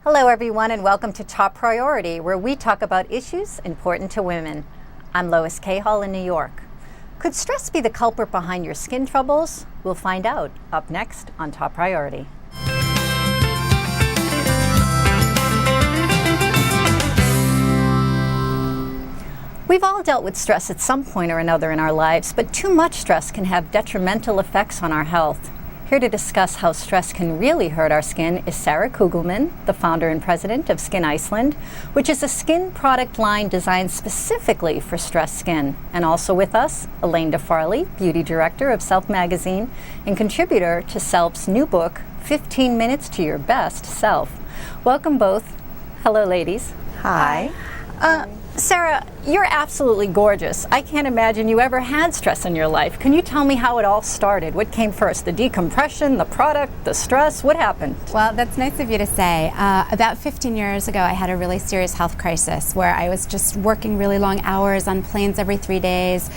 Hello everyone and welcome to Top Priority, where we talk about issues important to women. I'm Lois Cahall in New York. Could stress be the culprit behind your skin troubles? We'll find out up next on Top Priority. We've all dealt with stress at some point or another in our lives, but too much stress can have detrimental effects on our health. Here to discuss how stress can really hurt our skin is Sara Kugelman, the founder and president of Skin Iceland, which is a skin product line designed specifically for stressed skin. And also with us, Elaine DeFarley, beauty director of Self Magazine and contributor to Self's new book, 15 Minutes to Your Best Self. Welcome both. Hello, ladies. Hi. Sara, you're absolutely gorgeous. I can't imagine you ever had stress in your life. Can you tell me how it all started? What came first, the decompression, the product, the stress? What happened? Well, that's nice of you to say. About 15 years ago, I had a really serious health crisis where I was just working really long hours on planes every 3 days,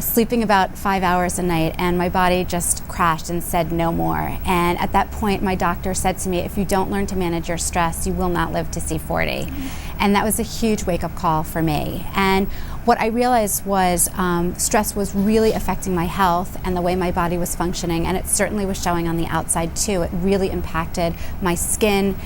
sleeping about 5 hours a night, and my body just crashed and said no more. And at that point, my doctor said to me, if you don't learn to manage your stress, you will not live to see 40. And that was a huge wake-up call for me. And what I realized was stress was really affecting my health and the way my body was functioning, and it certainly was showing on the outside too. It really impacted my skin,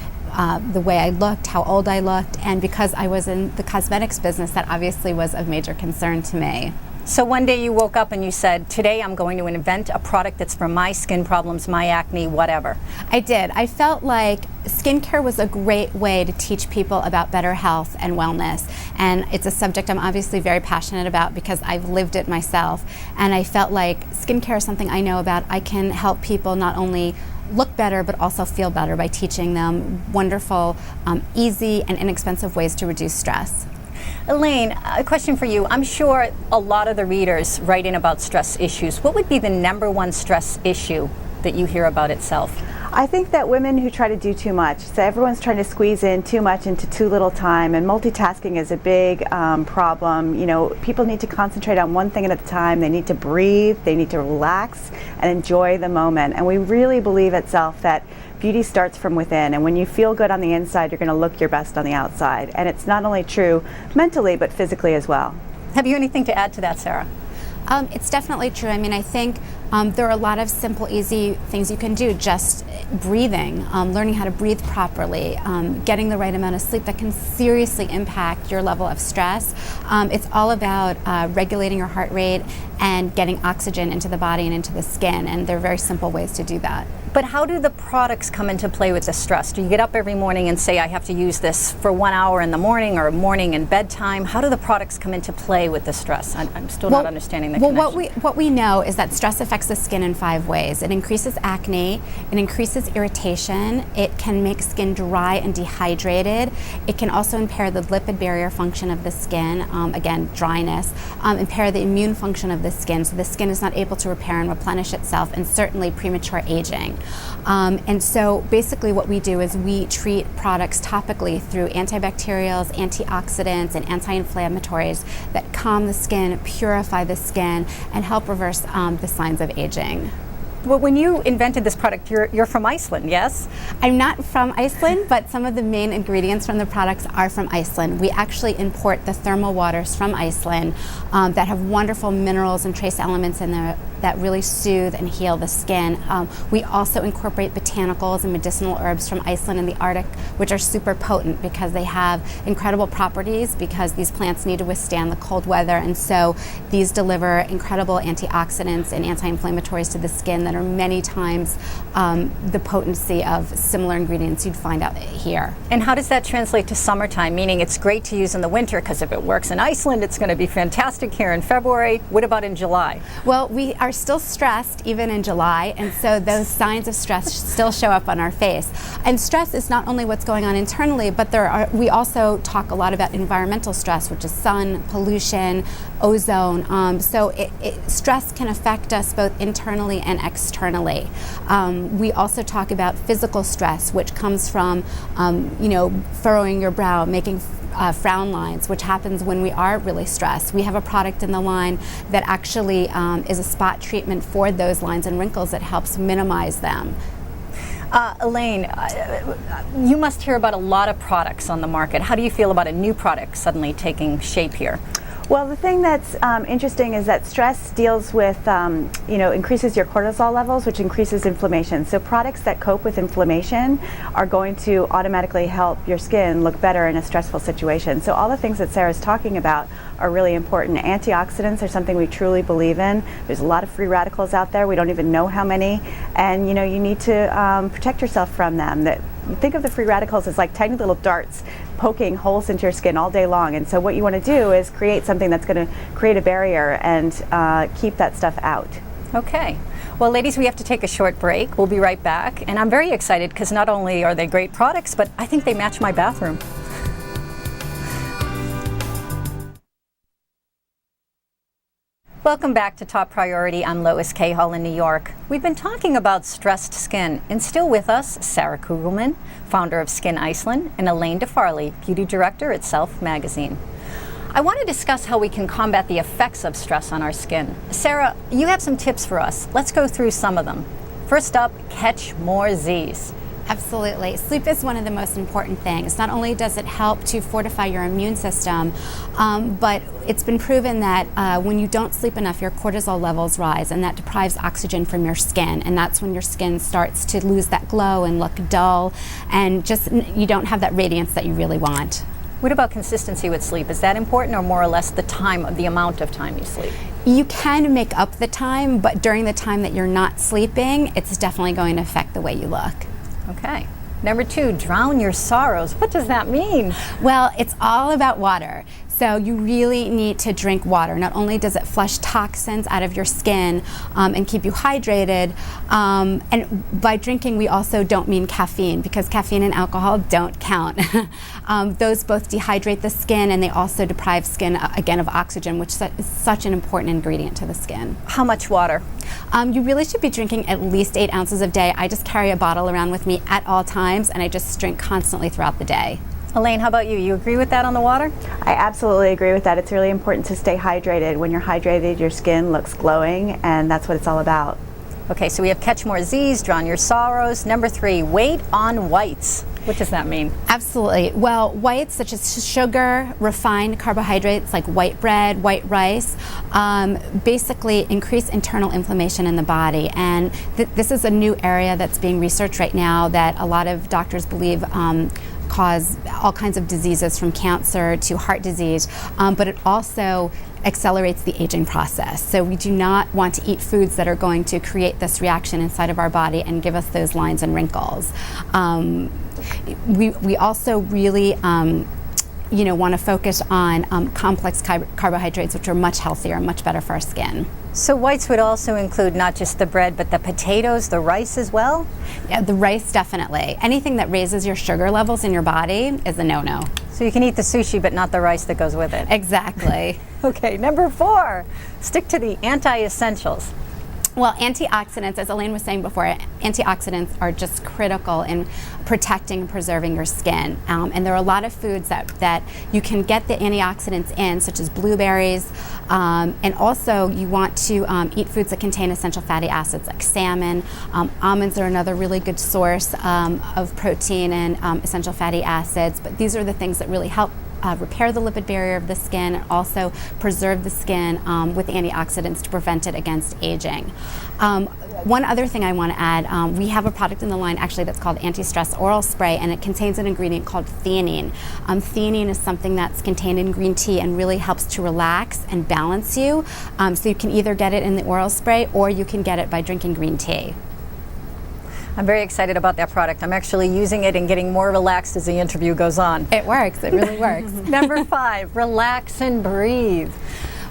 the way I looked, how old I looked, and because I was in the cosmetics business, that obviously was of major concern to me. So one day you woke up and you said, today I'm going to invent a product that's for my skin problems, my acne, whatever. I did. I felt like skincare was a great way to teach people about better health and wellness. And it's a subject I'm obviously very passionate about because I've lived it myself. And I felt like skincare is something I know about. I can help people not only look better, but also feel better by teaching them wonderful, easy, and inexpensive ways to reduce stress. Elaine, a question for you. I'm sure a lot of the readers write in about stress issues. What would be the number one stress issue that you hear about itself? I think that women who try to do too much, so everyone's trying to squeeze in too much into too little time, and multitasking is a big problem. You know, people need to concentrate on one thing at a time. They need to breathe, they need to relax and enjoy the moment. And we really believe at Self that beauty starts from within, and when you feel good on the inside, you're going to look your best on the outside. And it's not only true mentally, but physically as well. Have you anything to add to that, Sara? It's definitely true. I mean, I think there are a lot of simple, easy things you can do. Just breathing, learning how to breathe properly, getting the right amount of sleep that can seriously impact your level of stress. It's all about regulating your heart rate and getting oxygen into the body and into the skin, and there are very simple ways to do that. But how do the products come into play with the stress? Do you get up every morning and say, I have to use this for 1 hour in the morning or morning and bedtime? How do the products come into play with the stress? I'm still not understanding the connection. What we know is that stress affects the skin in 5 ways. It increases acne, it increases irritation, it can make skin dry and dehydrated, it can also impair the lipid barrier function of the skin, again, dryness, impair the immune function of the skin, so the skin is not able to repair and replenish itself, and certainly premature aging. And so basically what we do is we treat products topically through antibacterials, antioxidants, and anti-inflammatories that calm the skin, purify the skin, and help reverse the signs of aging. Well, when you invented this product, you're from Iceland, yes? I'm not from Iceland, but some of the main ingredients from the products are from Iceland. We actually import the thermal waters from Iceland that have wonderful minerals and trace elements in there that really soothe and heal the skin. We also incorporate botanicals and medicinal herbs from Iceland and the Arctic, which are super potent because they have incredible properties because these plants need to withstand the cold weather, and so these deliver incredible antioxidants and anti-inflammatories to the skin that are many times the potency of similar ingredients you'd find out here. And how does that translate to summertime? Meaning it's great to use in the winter because if it works in Iceland, it's going to be fantastic here in February. What about in July? Well, we are still stressed even in July, and so those signs of stress still show up on our face. And stress is not only what's going on internally, but we also talk a lot about environmental stress, which is sun, pollution, ozone. So stress can affect us both internally and externally. We also talk about physical stress, which comes from furrowing your brow, making frown lines, which happens when we are really stressed. We have a product in the line that actually is a spot treatment for those lines and wrinkles that helps minimize them. Elaine, you must hear about a lot of products on the market. How do you feel about a new product suddenly taking shape here? Well, the thing that's interesting is that stress deals with, increases your cortisol levels, which increases inflammation. So products that cope with inflammation are going to automatically help your skin look better in a stressful situation. So all the things that Sarah's talking about are really important. Antioxidants are something we truly believe in. There's a lot of free radicals out there. We don't even know how many. And, you need to protect yourself from them. Think of the free radicals as like tiny little darts poking holes into your skin all day long. And so what you want to do is create something that's going to create a barrier and keep that stuff out. Okay. Well, ladies, we have to take a short break. We'll be right back. And I'm very excited because not only are they great products, but I think they match my bathroom. Welcome back to Top Priority. I'm Lois K. Hall in New York. We've been talking about stressed skin, and still with us, Sarah Kugelman, founder of Skin Iceland, and Elaine DeFarley, beauty director at Self Magazine. I want to discuss how we can combat the effects of stress on our skin. Sarah, you have some tips for us. Let's go through some of them. First up, catch more Z's. Absolutely. Sleep is one of the most important things. Not only does it help to fortify your immune system, but it's been proven that when you don't sleep enough, your cortisol levels rise, and that deprives oxygen from your skin. And that's when your skin starts to lose that glow and look dull, and just you don't have that radiance that you really want. What about consistency with sleep? Is that important, or more or less the amount of time you sleep? You can make up the time, but during the time that you're not sleeping, it's definitely going to affect the way you look. Okay. Number 2, drown your sorrows. What does that mean? Well, it's all about water. So you really need to drink water. Not only does it flush toxins out of your skin and keep you hydrated, and by drinking we also don't mean caffeine, because caffeine and alcohol don't count. Those both dehydrate the skin, and they also deprive skin again of oxygen, which is such an important ingredient to the skin. How much water? You really should be drinking at least 8 ounces a day. I just carry a bottle around with me at all times, and I just drink constantly throughout the day. Elaine, how about you? You agree with that on the water? I absolutely agree with that. It's really important to stay hydrated. When you're hydrated, your skin looks glowing, and that's what it's all about. Okay, so we have catch more Z's, drown your sorrows. Number 3, wait on whites. What does that mean? Absolutely. Well, whites such as sugar, refined carbohydrates like white bread, white rice, basically increase internal inflammation in the body. And this is a new area that's being researched right now that a lot of doctors believe cause all kinds of diseases, from cancer to heart disease, but it also accelerates the aging process. So we do not want to eat foods that are going to create this reaction inside of our body and give us those lines and wrinkles. We also really want to focus on complex carbohydrates, which are much healthier and much better for our skin. So whites would also include not just the bread, but the potatoes, the rice as well? Yeah, the rice definitely. Anything that raises your sugar levels in your body is a no-no. So you can eat the sushi, but not the rice that goes with it. Exactly. Okay, number 4, stick to the anti-essentials. Well, antioxidants, as Elaine was saying before, antioxidants are just critical in protecting and preserving your skin. And there are a lot of foods that you can get the antioxidants in, such as blueberries. And also you want to eat foods that contain essential fatty acids like salmon. Almonds are another really good source of protein and essential fatty acids. But these are the things that really help repair the lipid barrier of the skin, and also preserve the skin with antioxidants to prevent it against aging. One other thing I want to add, we have a product in the line actually that's called Anti-Stress Oral Spray, and it contains an ingredient called theanine. Theanine is something that's contained in green tea and really helps to relax and balance you. So you can either get it in the oral spray, or you can get it by drinking green tea. I'm very excited about that product. I'm actually using it and getting more relaxed as the interview goes on. It works. It really works. Number 5, relax and breathe.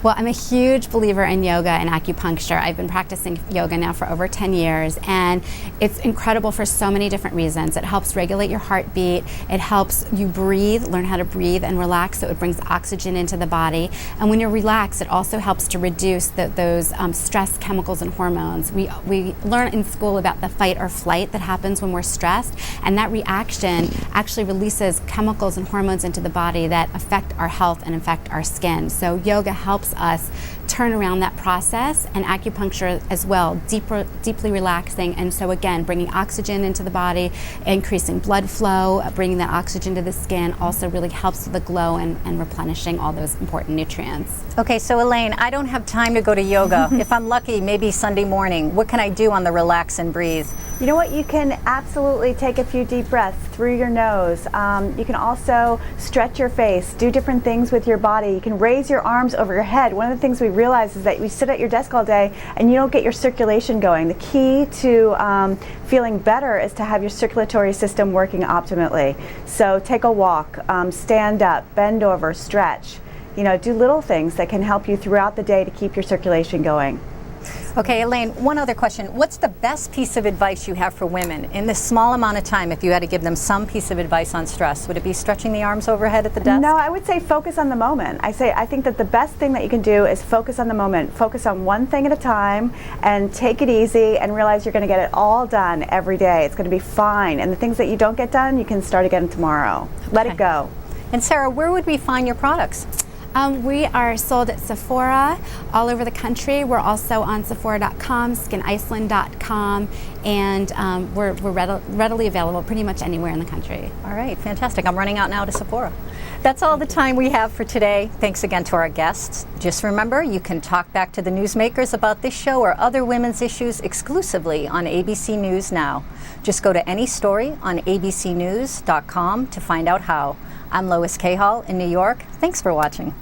Well, I'm a huge believer in yoga and acupuncture. I've been practicing yoga now for over 10 years, and it's incredible for so many different reasons. It helps regulate your heartbeat. It helps you breathe, learn how to breathe and relax, so it brings oxygen into the body. And when you're relaxed, it also helps to reduce those stress chemicals and hormones. We learn in school about the fight or flight that happens when we're stressed, and that reaction actually releases chemicals and hormones into the body that affect our health and affect our skin. So yoga helps us turn around that process, and acupuncture as well, deeply relaxing. And so again, bringing oxygen into the body, increasing blood flow, bringing that oxygen to the skin also really helps with the glow and replenishing all those important nutrients. Okay, so Elaine, I don't have time to go to yoga. If I'm lucky, maybe Sunday morning. What can I do on the Relax and Breathe? You know what? You can absolutely take a few deep breaths through your nose. You can also stretch your face, do different things with your body. You can raise your arms over your head. One of the things we realize is that you sit at your desk all day and you don't get your circulation going. The key to feeling better is to have your circulatory system working optimally. So take a walk, stand up, bend over, stretch. You know, do little things that can help you throughout the day to keep your circulation going. Okay, Elaine, one other question. What's the best piece of advice you have for women in this small amount of time? If you had to give them some piece of advice on stress, would it be stretching the arms overhead at the desk? No, I would say focus on the moment. I think that the best thing that you can do is focus on the moment. Focus on one thing at a time and take it easy and realize you're going to get it all done every day. It's going to be fine. And the things that you don't get done, you can start again tomorrow. Let it go. And Sarah, where would we find your products? We are sold at Sephora all over the country. We're also on Sephora.com, skiniceland.com, and we're readily available pretty much anywhere in the country. All right, fantastic. I'm running out now to Sephora. That's all the time we have for today. Thanks again to our guests. Just remember, you can talk back to the newsmakers about this show or other women's issues exclusively on ABC News Now. Just go to any story on abcnews.com to find out how. I'm Lois Cahall in New York. Thanks for watching.